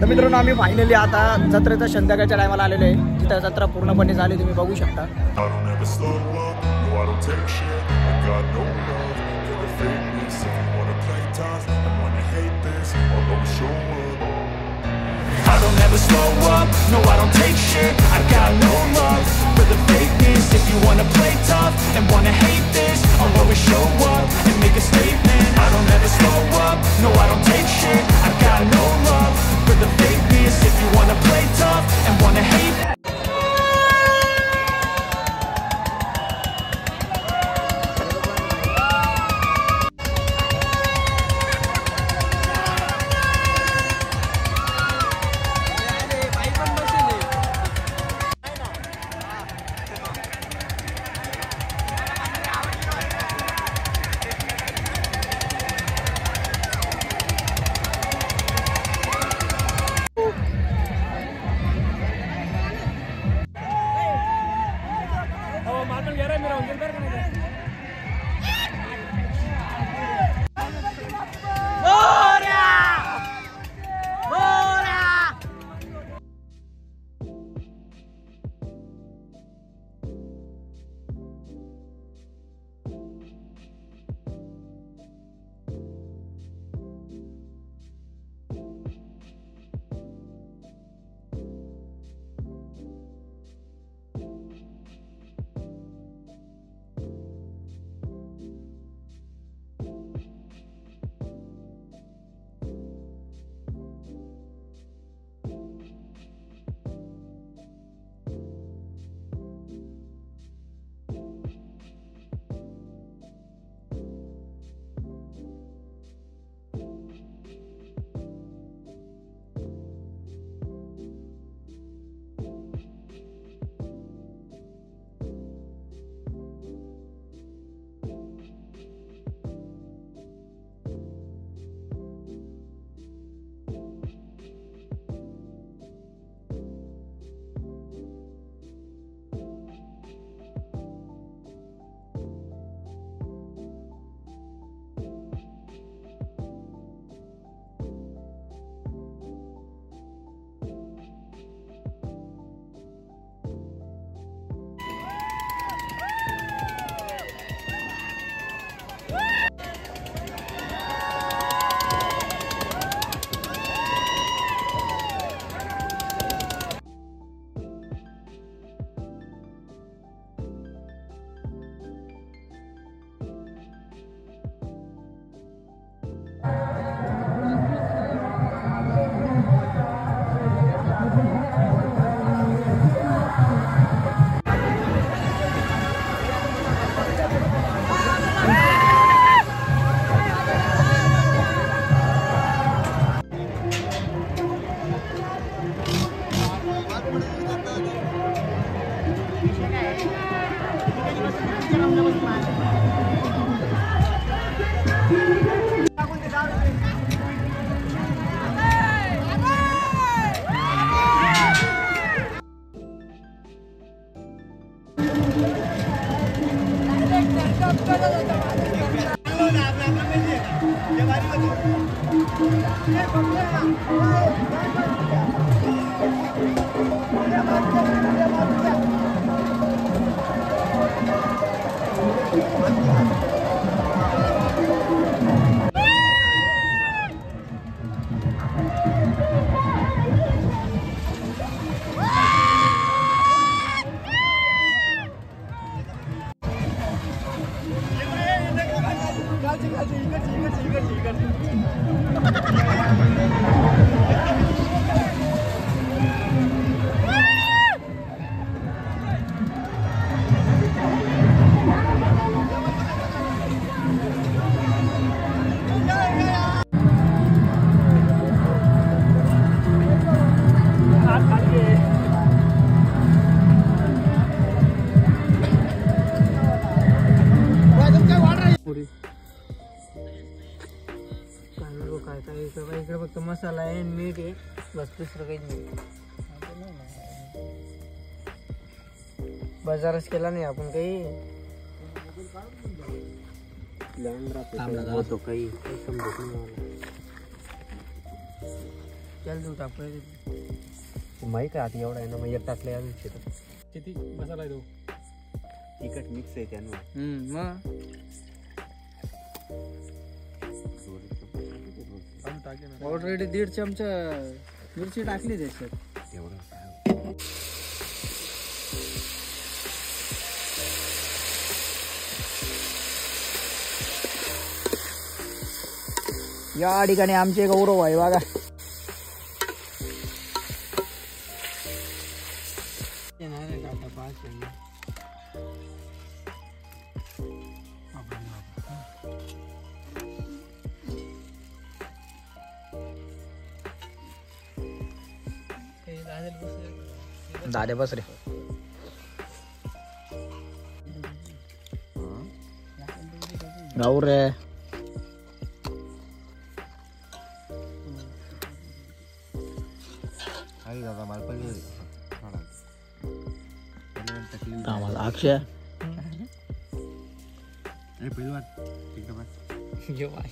तर मित्रांनो आम्ही फायनली आता जत्रेच्या संध्याकाळच्या टायमाला आलेलो आहे, जिथं जत्रा पूर्णपणे झाली तुम्ही बघू शकता. I don't ever slow up, no I don't take shit. I got no love for the fakeness. If you wanna play tough and wanna hate this, I'll always show up and make a statement. I don't ever slow up, no I don't take shit. I got no love for the fakeness. If you wanna play tough and wanna hate इकडे फक्त मसाला आहे, मीठ आहे, बस दुसरं काही नाही. बाजारच केला नाही आपण काही. होतो काही समजत नाही. चल तू टाक माहिती आहे आता एवढा आहे ना मग एक टाकले अजून शेतात किती मसाला आहे तो? तिखट मिक्स आहे त्यानं मग अजून टाके ना. ऑलरेडी 1.5 चमचा मिरची टाकली त्याच्यात. एवढं या ठिकाणी आमचे गौरव आहे बघा. दादे बस रे. गौर रे. आई दादा मला पहिले अक्षय पहिली वाट तिकडे बस.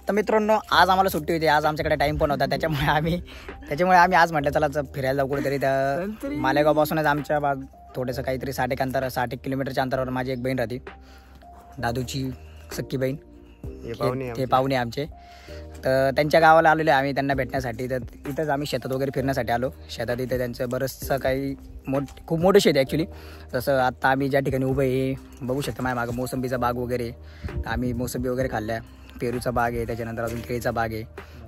तर मित्रांनो आज आम्हाला सुट्टी होती. आज आमच्याकडे टाइम पण होता. त्याच्यामुळे आम्ही आज म्हटलं चला फिरायला जाऊ कुठेतरी. तर मालेगावपासूनच आमच्या थोडंसं काहीतरी 60 किलोमीटरच्या अंतरावर माझी एक बहीण राहते, दादूची सख्खी बहीण. ते पाहुणे आमचे. तर त्यांच्या गावाला आलेलो आहे आम्ही त्यांना भेटण्यासाठी. तर इथंच आम्ही शेतात वगैरे फिरण्यासाठी आलो. शेतात इथे त्यांचं बरंचसं काही खूप मोठं शेत आहे ॲक्च्युली. जसं आत्ता आम्ही ज्या ठिकाणी उभं आहे बघू शकता माझ्या मागं मोसंबीचा बाग वगैरे. आम्ही मोसंबी वगैरे खाल्ल्या. पेरूचा बाग आहे, त्याच्यानंतर अजून केळीचा बाग आहे.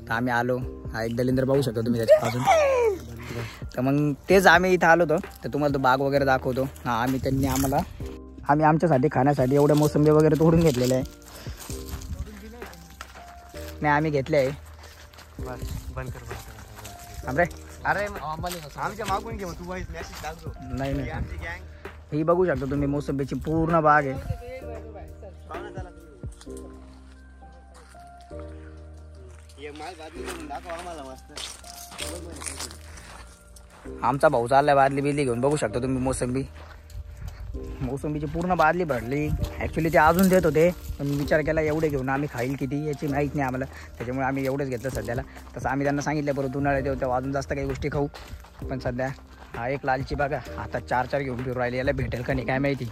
तर आम्ही आलो. हा एक दलिंद्र पाहू शकतो तुम्ही त्याच्या अजून. तर मग तेच आम्ही इथं आलो होतो. तर तुम्हाला तो बाग वगैरे दाखवतो. आम्ही आमच्यासाठी खाण्यासाठी एवढ्या मोसंबी वगैरे तोडून घेतलेले आहे. नाही आम्ही घेतले आहे. अरे आमच्या मागून घे तू मेसेज टाकतो. नाही ही बघू शकता तुम्ही मोसंबीची पूर्ण बाग आहे. आमचा भाऊ चाललाय बादली बिदली घेऊन. बघू शकता तुम्ही मोसंबीची पूर्ण बादली भरली. ॲक्च्युली ते अजून देत होते पण विचार केला एवढे घेऊन आम्ही खाईल किती याची माहीत नाही आम्हाला. त्याच्यामुळे आम्ही एवढंच घेतलं सध्याला. तसं आम्ही त्यांना सांगितलं परत उन्हाळ्यात येऊ तेव्हा अजून जास्त काही गोष्टी खाऊ. पण सध्या हा एक लालची बघा आता 4 घेऊन फिरू राहिले. याला भेटेल का नाही काय माहिती.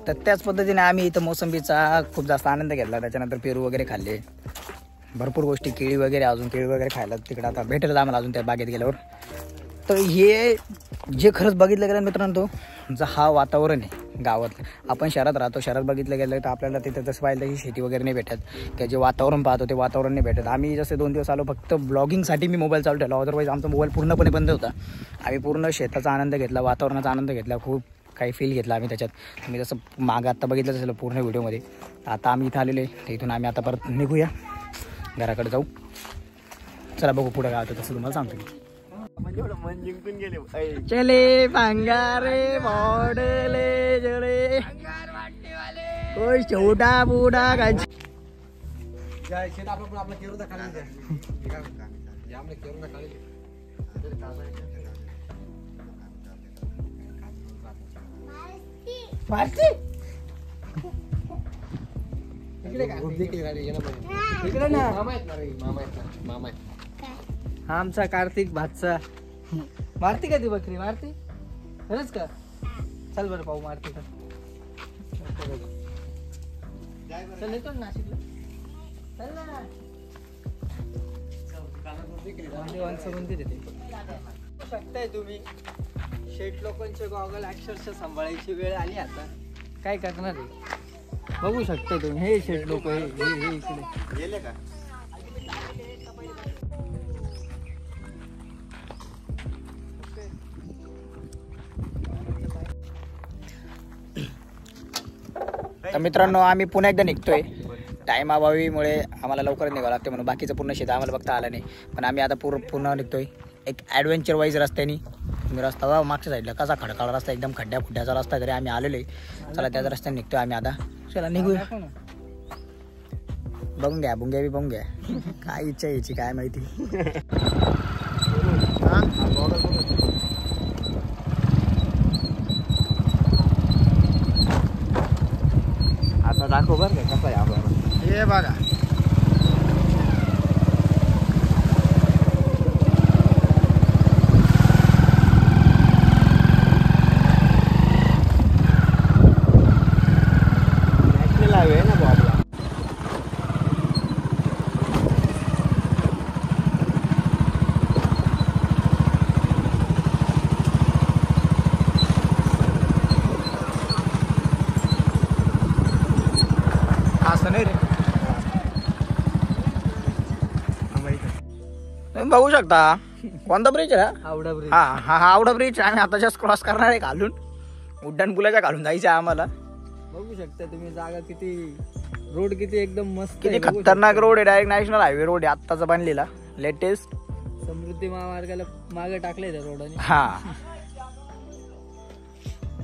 तर त्याच पद्धतीने आम्ही इथं मोसंबीचा खूप जास्त आनंद घेतला. त्याच्यानंतर पेरू वगैरे खाल्ले. भरपूर गोष्टी केळी वगैरे खायला तिकडं आता भेटेल आम्हाला अजून त्या बागेत गेल्यावर. तर हे जे खरंच बघितलं गेलं मित्रांनो जो हा वातावरण आहे गावातलं. आपण शहरात राहतो. शहरात बघितलं गेलं तर आपल्याला तिथं जसं पाहिलं ही शेती वगैरे नाही भेटत किंवा जे वातावरण पाहतो ते वातावरण नाही भेटत. आम्ही जसे 2 दिवस आलो फक्त ब्लॉगिंगसाठी मी मोबाईल चालू ठेवला. अदरवाईज आमचा मोबाईल पूर्णपणे बंद होता. आम्ही पूर्ण शेताचा आनंद घेतला, वातावरणाचा आनंद घेतला. खूप काही फील घेतला आम्ही त्याच्यात. मी जसं मागं आत्ता बघितलं असेल पूर्ण व्हिडिओमध्ये. आता आम्ही इथं आलेलो आहे. तर इथून आम्ही आता परत निघूया घराकडे जाऊ. चला बघू पुढं काय होतं तसं तुम्हाला सांगतो. मन जिंकून गेले चले भंगारे मॉडले जळे कोई छोटा बूढ़ा का इकडे ना हा आमचा कार्तिक भातचा मारती का ती बकरी मारती खरंच का चल बरं पाहू मारती का चल येतो ना नाशिकला चल ना शकताय तुम्ही शेट लोकांचे गॉगल अक्षरशः सांभाळायची वेळ आली आता काय करणार आहे बघू शकता तुम्ही हे शेट लोक हे इकडे गेले का तर मित्रांनो आम्ही पुन्हा एकदा निघतोय टाइम अभावीमुळे आम्हाला लवकर निघावं लागते म्हणून बाकीचं पूर्ण शेत आम्हाला बघता आलं नाही पण आम्ही आता पुन्हा निघतोय एक ॲडव्हेंचर वाईज रस्त्याने तुम्ही रस्ता बघा मागच्या साईडला कसा खडकाळा रस्ता एकदम खड्ड्या फुड्याचा रस्ता तरी आम्ही आलेलो आहे चला त्याच रस्त्याने निघतोय आम्ही आता चला निघूया बघून घ्या बी बघून घ्या काय इच्छा यायची काय माहिती आता दाखव बरं का कसा आहे आपल्याला हे बघा नॅशनल हायवे आहे ना तो आपला असं नाही रे तुम्ही बघू शकता कोणता ब्रिज आहे आवडा ब्रिज हा हा हा आवडा ब्रिज आम्ही आता जस्ट क्रॉस करणार आहे घालून उड्डाण पुलाच्या घालून जायचं आहे आम्हाला बघू शकता तुम्ही जागा किती रोड किती एकदम मस्त किती आहे, बघू खतरनाक शकता. रोड आहे डायरेक्ट नॅशनल हायवे रोड आहे आत्ताचा बनलेला लेटेस्ट समृद्धी महामार्गाला मागे टाकले त्या रोडने हा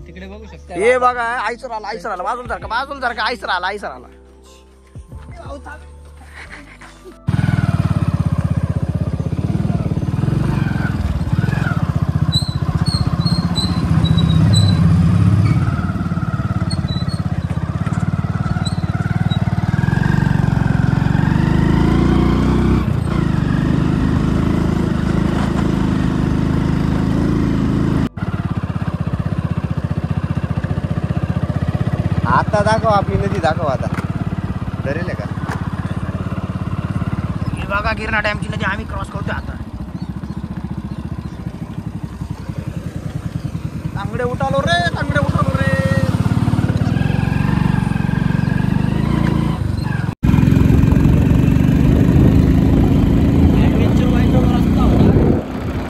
तिकडे बघू शकता हे बघा आयसर आला बाजूला सारखा आयसर आला आता दाखव आपली नदी दाखव आता धरेल का हे बघा गिरणा डॅमची नदी आम्ही क्रॉस करतोय आता तांगडे उठालो रे ऍडव्हेंचर वाईज जो रस्ता होता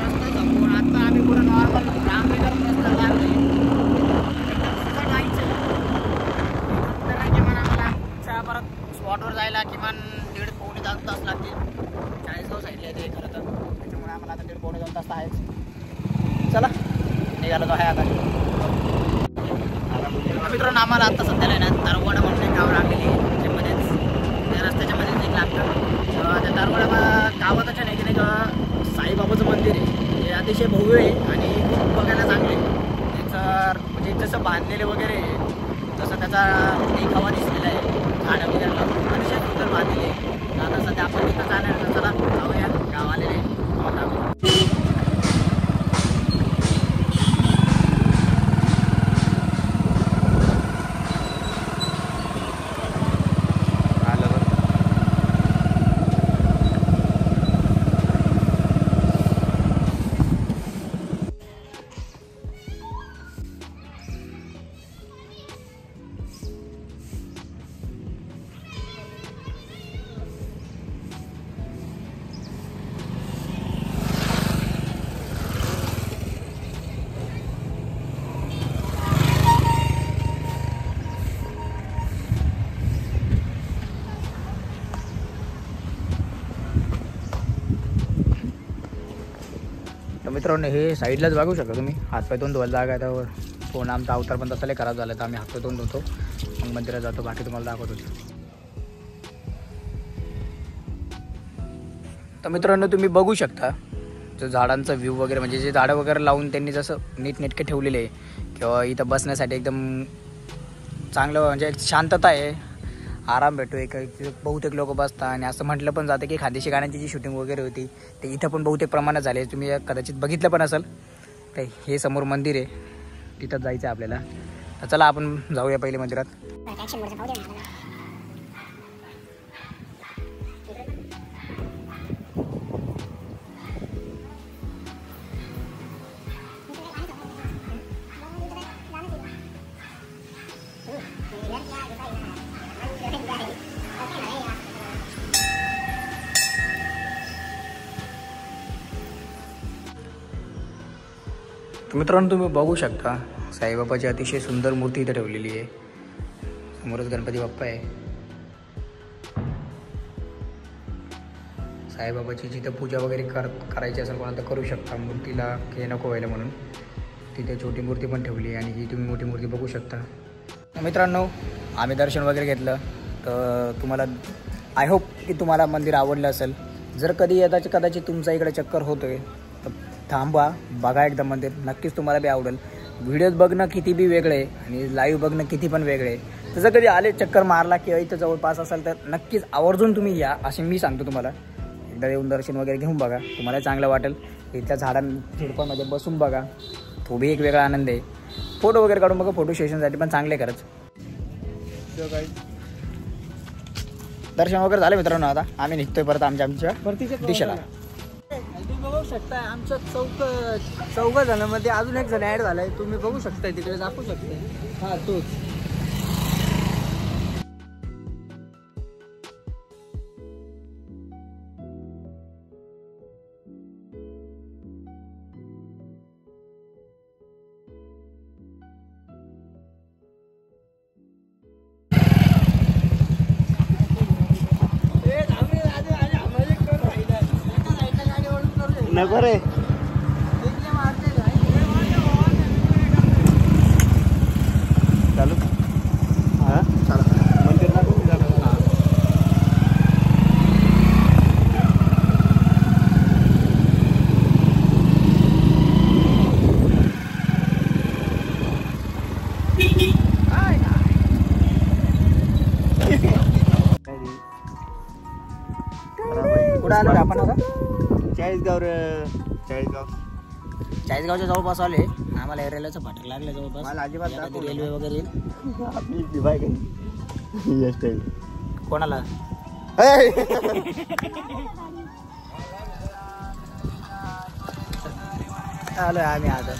रस्ता संपूर्ण आता आम्ही पुरा नॉर्मल रामनगर रस्ता लागलोय किमान आम्हाला परत स्पॉटवर जायला किमान 1.5-2 तास लागतील 40 साईडला येते खरं तर त्याच्यामुळे आम्हाला आता 1.5-2 तास आहेच चला निघालो तो आहे आता मित्रांनो आम्हाला आता सध्याला आहे ना तारवाडा म्हणून एक गाव लागलेली त्याच्यामध्येच त्या रस्त्याच्या मध्येच एक लागतं त्या तारवाडा गावातच्या नाही की नाही साईबाबाचं मंदिर आहे हे अतिशय भव्य आहे आणि खूप बघायला चांगले त्याचं म्हणजे जसं बांधलेले वगैरे तसं त्याचा देखावा दिसलेला आहे झाडं वगैरे लावून अतिशय सुंदर बांधलेले आहे आता सध्या आपण तिथं जाणार तर चला जाऊया गाव आलेले आलं बरं तर मित्रांनो हे साईडलाच बघू शकता तुम्ही हातपाय धुवून धुवायला जागा आहे त्यावर फोन आमचा अवतार पण तसा लय खराब झाला तर आम्ही हातपाय धुवून धुतो मग मंदिरात जातो बाकी तुम्हाला दाखवतो तर मित्रांनो तुम्ही बघू शकता जो झाडांचा व्ह्यू वगैरे म्हणजे जे झाडं वगैरे लावून त्यांनी जसं नीटनेटके ठेवलेले आहे किंवा इथं बसण्यासाठी एकदम चांगलं म्हणजे शांतता आहे आराम भेटतो. एक बहुतेक लोक बसतात आणि असं म्हटलं पण जातं की खानदेशी गाण्यांची जी शूटिंग वगैरे होती ते इथं पण बहुतेक प्रमाणात झाले. तुम्ही कदाचित बघितलं पण असेल. तर हे समोर मंदिर आहे, तिथं जायचं आहे आपल्याला. तर चला आपण जाऊया पहिले मंदिरात. मित्रांनो तुम्ही बघू शकता साईबाबाची अतिशय सुंदर मूर्ती इथे ठेवलेली आहे. समोरच गणपती बाप्पा आहे. साईबाबाची जिथं पूजा वगैरे करायची असेल कोणाला तर करू शकता. मूर्तीला काही नको व्हायला म्हणून तिथे छोटी मूर्ती पण ठेवली आहे आणि ही तुम्ही मोठी मूर्ती बघू शकता. मित्रांनो आम्ही दर्शन वगैरे घेतलं. तर तुम्हाला आय होप की तुम्हाला मंदिर आवडलं असेल. जर कधी कदाचित तुमचा इकडे चक्कर होतोय तर थांबा, बघा एकदा मंदिर. नक्कीच तुम्हाला बी आवडेल. व्हिडिओज बघणं किती बी वेगळं आहे आणि लाईव्ह बघणं किती पण वेगळे आहे. तसं कधी आले चक्कर मारला किंवा इथं जवळपास असाल तर नक्कीच आवर्जून तुम्ही या असे मी सांगतो तुम्हाला. एकदा येऊन दर्शन वगैरे घेऊन बघा, तुम्हाला चांगलं वाटेल. इथल्या झुडपांमध्ये बसून बघा, तो बी एक वेगळा आनंद आहे. फोटो वगैरे काढून बघा, फोटो सेशनसाठी पण चांगले खरंच. दर्शन वगैरे झालं मित्रांनो. आता आम्ही निघतोय परत आमच्या दिशेला. तुम्ही बघू शकता आमच्या चौघ जणांमध्ये अजून एक जण ऍड झालाय. तुम्ही बघू शकता, तिकडे दाखवू शकता. हा तोच. नको रे. चालू हां चला मंदिर दाखवून कुठं आलो रे आपण आता? चाळीसगाव चाळीसगावच्या जवळपास आले. आम्हाला रेल्वेचं फाटक लागलं जवळपास. मला अजिबात एखादी रेल्वे वगैरे येईल. आपली बाय काही कोणाला आलोय आम्ही आता.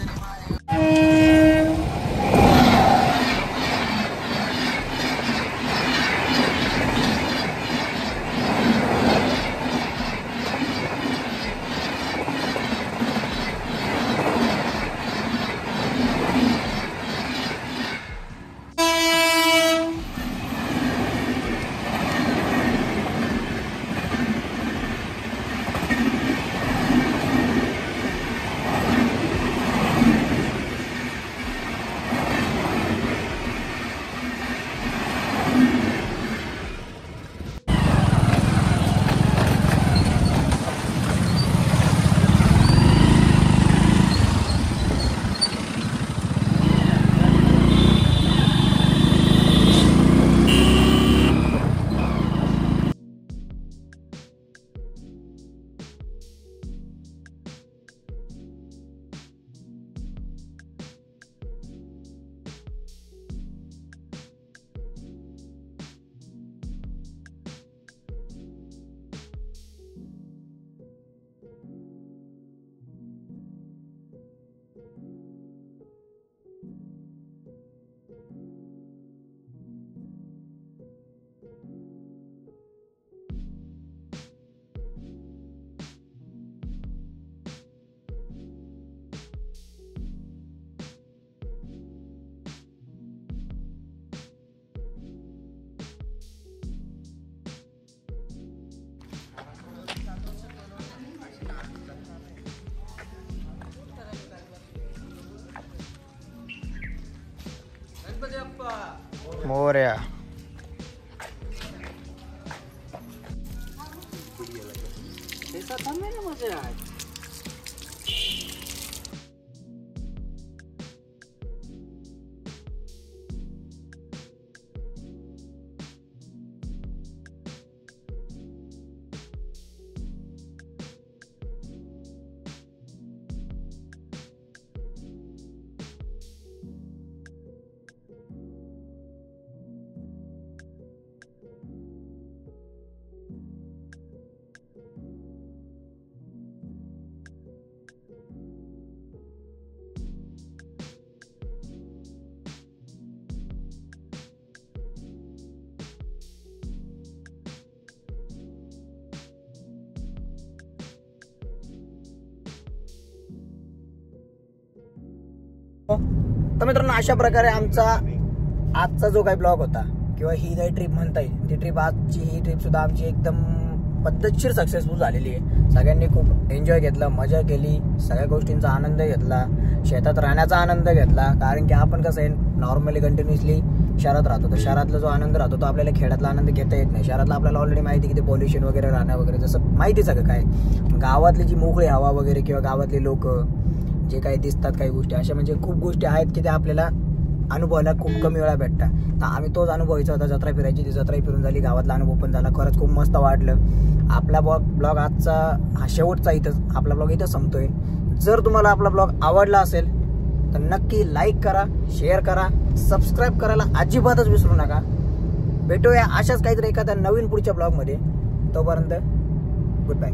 मोरया. तर मित्रांनो अशा प्रकारे आमचा आजचा जो काही ब्लॉग होता किंवा ही काही ट्रिप म्हणता येईल ती ट्रिप आजची ही ट्रिप सुद्धा आमची एकदम पद्धतशीर सक्सेसफुल झालेली आहे. सगळ्यांनी खूप एन्जॉय घेतला, मजा केली, सगळ्या गोष्टींचा आनंद घेतला, शेतात राहण्याचा आनंद घेतला. कारण की आपण कसं आहे नॉर्मली कंटिन्युअसली शहरात राहतो, तर शहरातला जो आनंद राहतो तो आपल्याला खेड्यातला आनंद घेता येत नाही. शहरातला आपल्याला ऑलरेडी माहिती की ते पॉल्युशन वगैरे राहणं वगैरे जसं माहिती सगळं काय. गावातली जी मोकळी हवा वगैरे किंवा गावातले लोक जे काही दिसतात काही गोष्टी अशा म्हणजे खूप गोष्टी आहेत की त्या आपल्याला अनुभवायला खूप कमी वेळा भेटतात. तर आम्ही तोच अनुभवायचा होता. जत्रा फिरायची, ती जत्राही फिरून झाली, गावातला अनुभव पण झाला, खरंच खूप मस्त वाटलं. आपला ब्लॉग आजचा हा शेवटचा इथंच आपला ब्लॉग इथं संपतोय. जर तुम्हाला आपला ब्लॉग आवडला असेल तर नक्की लाईक करा, शेअर करा, सबस्क्राईब करायला अजिबातच विसरू नका. भेटूया अशाच काहीतरी एखाद्या नवीन पुढच्या ब्लॉगमध्ये. तोपर्यंत goodbye.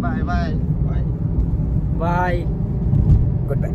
Bye bye bye bye. Good bye.